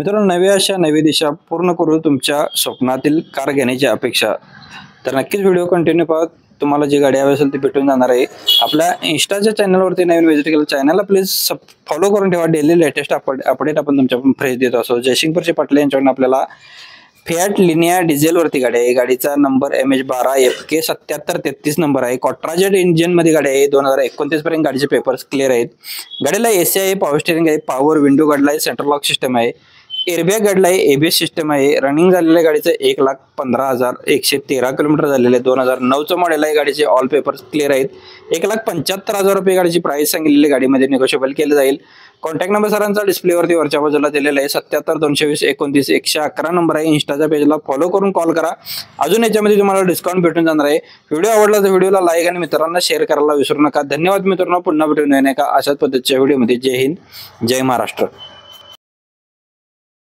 मित्रांनो, नवी आशा नवी दिशा पूर्ण करू तुमच्या स्वप्नातील कार घेण्याची अपेक्षा. तर नक्कीच व्हिडिओ कंटिन्यू पहा. तुम्हाला जी गाडी हवी असेल ती भेटून जाणार आहे. आपल्या इंस्टाच्या चॅनलवरती नवीन व्हिजिट केलं चॅनलला प्लीज फॉलो करून ठेवा. डेली लेटेस्ट अपडेट आपण तुमच्याकडून फ्रेश देत असतो. जयसिंगपूरचे पाटील यांच्याकडून आपल्याला फियाट लिनिया डिझेलवरती गाडी आहे. गाडीचा नंबर MH12FK 7733 नंबर आहे. क्वाट्राजेट इंजिनमध्ये गाडी आहे. 2029 पर्यंत गाडीचे पेपर्स क्लिअर आहेत. गाडीला AC आहे, पॉवर स्टीअरिंग आहे, पॉवर विंडो गाडीला आहे, सेंट्रल लॉक सिस्टम आहे, एअरबॅग गाडीला आहे, ABS सिस्टम आहे. रनिंग झालेल्या गाडीचं 1,15,113 किलोमीटर झालेले. 2009चं मॉडेल आहे. गाडीचे ऑल पेपर्स क्लिअर आहेत. 1,75,000 रुपये गाडीची प्राइस सांगितलेली. गाडीमध्ये निगोशिएबल केलं जाईल. कॉन्टॅक्ट नंबर सरांचा डिस्प्लेवरती वरच्या बाजूला दिलेला आहे. 77 220 29 111 नंबर आहे. इंस्टाच्या पेजला फॉलो करून कॉल करा. अजून याच्यामध्ये तुम्हाला डिस्काउंट भेटून जाणार आहे. व्हिडिओ आवडला तर व्हिडिओला लाईक आणि मित्रांना शेअर करायला विसरू नका. धन्यवाद मित्रांनो. पुन्हा भेटून येणे का अशाच पद्धतीच्या व्हिडिओमध्ये. जय हिंद, जय महाराष्ट्र.